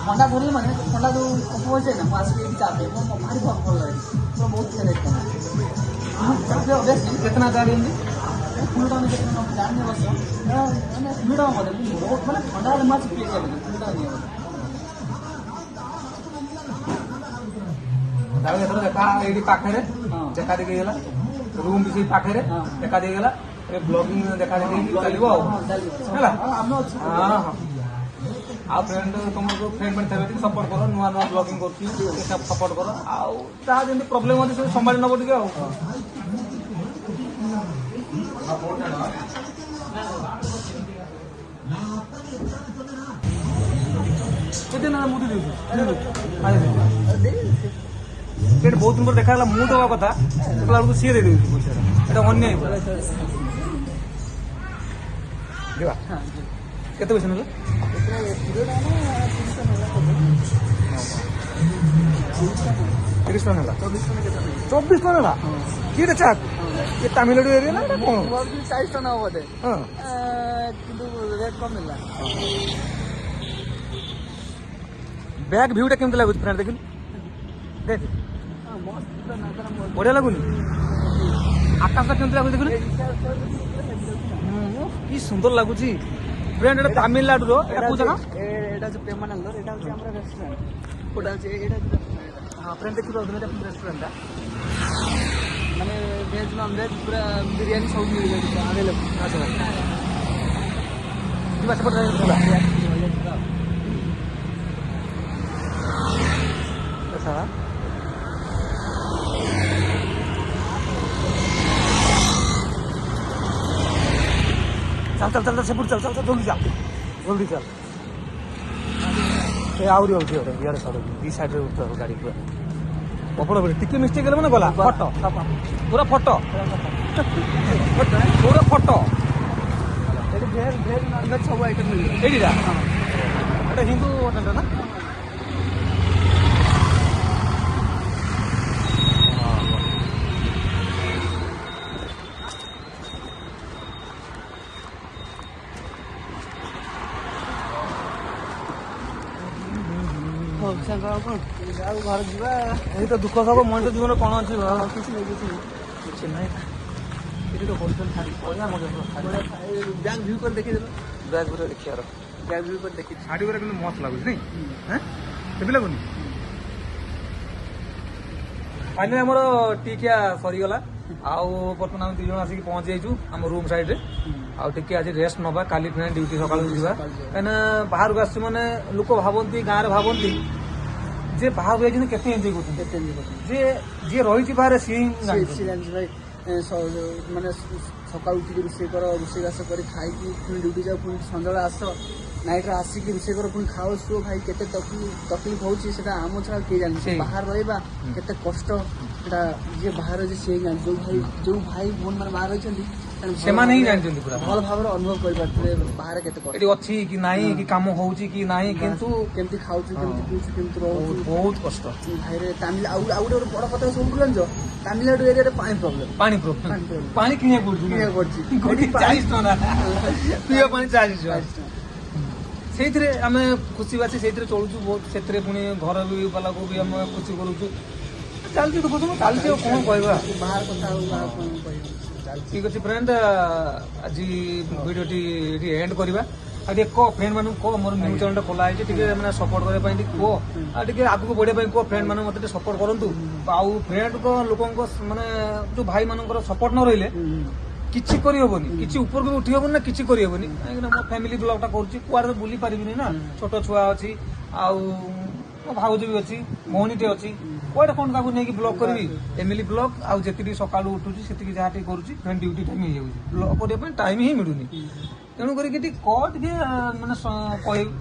ठंडा धरले मैंने ठंडा जो उपवास है ना पास में चापे वो भारी बहुत भल लगे तो बहुत खेल कितना गाड़ी फुल टाउन कितना जानने बस मैंने फुल टाउन बहुत मैंने ठंडा माछ पिए फुल टाउन देखा ये पाखे देखा देखी गला रूम भी पाखे देखा देगी गला ब्लॉगिंग देखा देखी चलो आ फ्रेंड तुम फ्रेंड मैंने थे सपोर्ट कर नुआ नुआ ब्लॉगिंग कर सपोर्ट कर आम प्रोब्लेम अच्छे सब संभाली नब टे बहुत दिन पर देखा मुझे दवा कथा देखला बेलू सी दे पैसा ये अन्याय केते पैसा ना 30 टका 24 टका कि चाक ये तमिलनाडु एरिया ना कौन 40 टका बोधे रेट कम मिला बैग भ्यूटा केमती लगुच फ्रेंड देख देख बढ़िया लगुनि आकाश केमती लगुच देख कि सुंदर लगुच फ्रेंड एटा तमिलनाडु रो एटा पूजा ना एटा जो प्रेमानंद एटा होची हमरा रेस्टोरेंट ओटा होची एटा हां फ्रेंड देखि पाउछ एटा रेस्टोरेंट माने वेज नॉन वेज पूरा बिरयानी सब मिल जाय अवेलेबल अच्छा दिवा सपोर्ट पूरा अच्छा चल चल चल सेपुर चल चल जल्दी चल आहरी हो यार सड़क दी साइड गाड़ी पूरा कपड़ टिके मिस्टेक मैंने गला फटो पूरा फटो पूरा फटो सब आइटम मिले एटा हिंदू होटेल ना घर जीवा तो दुख सब मनुष्य जीवन कौन अच्छी किसी ना होटल बैग व्यू कर देखिए बैग पूरा देखिए बैग व्यू कर देखिए शाड़ी पूरा कि मस्त लगुच नहीं केमी लगुनि फाइनाली आमर टीकिया सरीगला बर्तमान आम 2 जन आसिक पहुंची जाइछु आम रूम साइड रे आगे आज रेस्ट नवा काली फिर ड्यूटी सकाल जावा कहीं बाहर को आस मैंने लोक भावती गाँव में भावती जे बाहर जाइए केते एंजॉय करते जी रही बाहर सी भाई माने सकाल उठिक रोषे कर रोषेबास कर खाई ड्यूटी जाओ पुणी सन्जा आस नाइट आसिक रोषे कर पुणी खाओ शुओ भाई केते तकलीफ होची सेटा आम छड़ा किए जानी बाहर रहा केते कष्ट सेटा जे बाहर जे सी जान जो भाई भोन मैंने बाहर रही ସେମାନେ ହିଁ ଜାଣିଛନ୍ତି ପୁରା ଭଲ ଭାବରେ ଅନୁଭବ କରିପାରୁଥିଲେ ବାହାରେ କେତେ କଷ୍ଟ ଏଠି ଅଛି କି ନାହିଁ କି କାମ ହଉଛି କି ନାହିଁ କିନ୍ତୁ କେମିତି ଖାଉଛୁ କେମିତି ପିଉଛୁ କେମିତି ରହୁଛୁ ବହୁତ କଷ୍ଟ ଭାଇରେ ତାମିଲ ଆଉ ଗୋଟେ ବଡ କଥା ସବୁ ଜାଣିଛ ତାମିଲନାଡୁ ଏରିଆରେ ପାଣି ପ୍ରୋବ୍ଲେମ ପାଣି କିଣିବାକୁ ପଡୁଛି 40 ଟଙ୍କା ପିଇବା ପାଣି 40 ଟଙ୍କା ସେଇଥିରେ ଆମେ ଖୁସି ବାସି ସେଇଥିରେ ଚଳୁଛୁ ବହୁତ ସେଥିରେ ପୁଣି ଘର ବି ବାଲାକୁ ବି ଆମେ ଖୁସି କରୁଛୁ ଚାଲିଛି ଦୁଃଖ ସବୁ ଚାଲିଛି ଆଉ କଣ କହିବା ବାହାର କଥା ଆଉ କଣ କହିବା ठीक अच्छे फ्रेंड आज भिडियोटी एंड करवा कह फ्रेंड मान कह मोर न्यूज चैनल खोला है मैंने सपोर्ट करने कह आगे बढ़िया कह फ्रेंड मैंने मत सपोर्ट करूँ आउ फ्रेंड को लोक माने जो भाई मान सपोर्ट न रही किसी करहबनी किसी ऊपर को उठी हबनी ना किसी करहबनी कहीं मो फैमिली ब्लॉगटा करुँचे बुली पारि ना छोट छुआ अच्छी आउ भाउज भी अच्छी भौणीटे अच्छी କୋଉଟା କଣ ତାକୁ ନେଇକି ବ୍ଲଗ କରିବି ଏମିଲି ବ୍ଲଗ ଆଉ ଯେତିକି ସକାଳୁ ଉଠୁଛି ସେତିକି ଯାହା ଟିକେ କରୁଛି ଫେନ୍ ଡ୍ୟୁଟି ଟାଇମ୍ ହେଇଯାଉଛି ବ୍ଲଗ କରିବା ପାଇଁ ଟାଇମ୍ ହିଁ ମିଳୁନି ତେଣୁ କରିକି ଟିକେ ଟିକେ ମାନେ କହିବି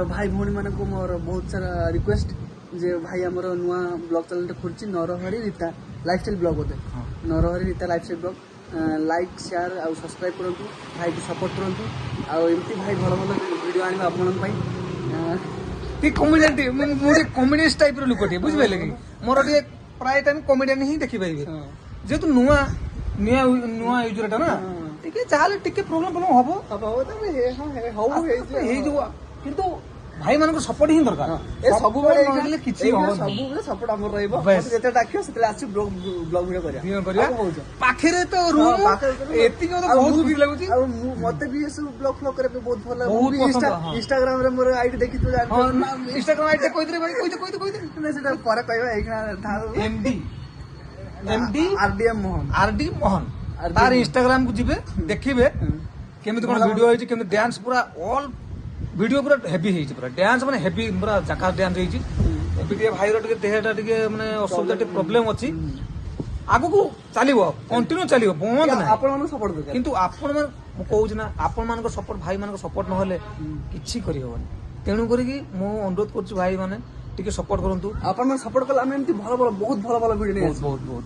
ଭାଇ ଭଉଣୀ ମାନଙ୍କୁ ମୋର ବହୁତ ସାରା ରିକ୍ୱେଷ୍ଟ ଯେ ଭାଇ ଆମର ନୂଆ ବ୍ଲଗ ଚ୍ୟାନେଲଟେ ଖୋଲିଛି ନରହରି ରୀତା ଲାଇଫଷ୍ଟାଇଲ ବ୍ଲଗ ବୋଧେ Narahari Rita lifestyle blog like share ଆଉ ସବସ୍କ୍ରାଇବ କରନ୍ତୁ ଭାଇକୁ ସପୋର୍ଟ କରନ୍ତୁ ଆଉ ଏମିତି ଭାଇ ଭଲ ଭଲ ଭିଡ଼ିଓ ଆଣିବା ଆପଣଙ୍କ ପାଇଁ ଟିକେ କମେଡିଆନ୍ ମୁଁ ଟିକେ କମେଡିଆନ୍ ଟାଇପର ଲୋକଟିଏ ବୁଝିପାରିଲେ କି ମୋର ଟିକେ ପ୍ରାୟ ଟାଇମ୍ କମେଡିଆନ୍ ହିଁ ଦେଖିପାରିବେ ଯେହେତୁ ନୂଆ ୟୁଜରଟା ନା ଟିକେ ଯାହାହେଲେ ଟିକେ ପ୍ରୋବ୍ଲେମ ହବ ହେଇଯିବ କିନ୍ତୁ ଭାଇମାନଙ୍କ ସପୋର୍ଟ ହିଁ ଦରକାର ସବୁବେଳେ ନହେଲେ କିଛି ହବନି ସବୁବେଳେ ସପୋର୍ଟ ଆମର ରହିବ ବେଶ। ଯେତେବେଳେ ଡାକିବ ସେତେବେଳେ ଆସିବୁ ବ୍ଲଗ ଭିଡ଼ିଓ କରିବା ପାଖରେ ତ ରୁମ୍ ଏତିକି ମତେ ବହୁତ ଖୁସି ଲାଗୁଛି ଆଉ ମତେ ବି ଏସବୁ ବ୍ଲଗ ଫ୍ଲଗ କରିବା ପାଇଁ ବହୁତ ଭଲ ବହୁତ ପସନ୍ଦ, ଲାଗେ ହଁ। ଇନଷ୍ଟାଗ୍ରାମ ରେ ମୋର ଆଇଡି ଦେଖିଥିବ ଇନଷ୍ଟାଗ୍ରାମ ଆଇଡି କହିଥିଲେ ଭାଇ କହିଦେ ସେଟା ପରେ କହିବା ଏଇଖିଣା ଏମଡି ଆରଡିଏମ ମୋହନ ଆରଡି ମୋହନ ତାର ଇନଷ୍ଟାଗ୍ରାମ କୁ ଯିବେ ଦେଖିବେ କେମିତି କଣ ଭିଡିଓ ହେଇଛି କେମିତି ଡ୍ୟାନ୍ସ ପୁରା ଅଲ୍ ଭିଡିଓ ପୁରା ହେଭି ହେଇଛି ପୁରା ଡ୍ୟାନ୍ସ ମାନେ ହେଭି ପୁରା ଜାକାସ ଡ୍ୟାନ୍ସ ହେଇଛି ଏବେ ଟିକେ ଭାଇର ଟିକେ ଦେହଟା ଟିକେ ମାନେ ଅସୁବିଧା ଟିକେ ପ୍ରୋବ୍ଲେମ ଅଛି ଆଗକୁ ଚାଲିବ କଣ୍ଟିନ୍ୟୁ ଚାଲିବ ବନ୍ଦ ନାହିଁ ଆପଣମାନଙ୍କୁ ସପୋର୍ଟ ଦରକାର କିନ୍ତୁ ଆପଣ ମୁଁ କହୁଛି ନା ଆପଣମାନଙ୍କ ସପୋର୍ଟ ଭାଇମାନଙ୍କ ସପୋର୍ଟ ନହେଲେ କିଛି କରିହବନି ତେଣୁ କରିକି ମୁଁ ଅନୁରୋଧ କରୁଛି ଭାଇ ମାନେ ଟିକେ ସପୋର୍ଟ କରନ୍ତୁ ଆପଣମାନେ ସପୋର୍ଟ କଲେ ଆମେ ଏମିତି ବହୁତ ଭଲ ଭିଡ଼ିଓ ନେଇ ଆସିବୁ ବହୁତ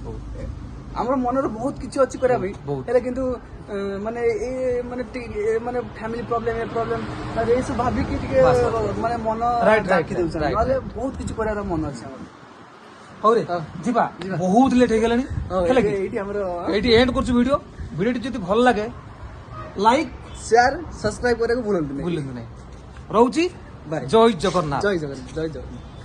ଆମର ମନରେ ବହୁତ କିଛି ଅଛି କରିବା ପାଇଁ ବହୁତ। ହେଲେ କିନ୍ତୁ ମାନେ ଏ ମାନେ ଫ୍ୟାମିଲି ପ୍ରୋବ୍ଲେମ ଏସବୁ ଭାବିକି ଟିକେ ମାନେ ମନ Right, ଡାକି ଦେଉଛନ୍ତି right, ନହେଲେ ବହୁତ କିଛି କରିବାର ମନ ଅଛି ଆମର ହଉ ରେ ଯିବା ବହୁତ ଲେଟ୍ ହେଇଗଲାଣି ହେଲା କି ଏଇଠି ଆମର ଏଇଠି ଏଣ୍ଡ କରୁଛୁ ଭିଡିଓଟି ଯଦି ଭଲ ଲାଗେ ଲାଇକ୍ ସେୟାର ସବସ୍କ୍ରାଇବ କରିବାକୁ ଭୁଲନ୍ତୁ ନାହିଁ ଭୁଲନ୍ତୁ ନାହିଁ ରହୁଛି Bye. ଜୟ ଜଗନ୍ନାଥ ଜୟ ଜଗନ୍ନାଥ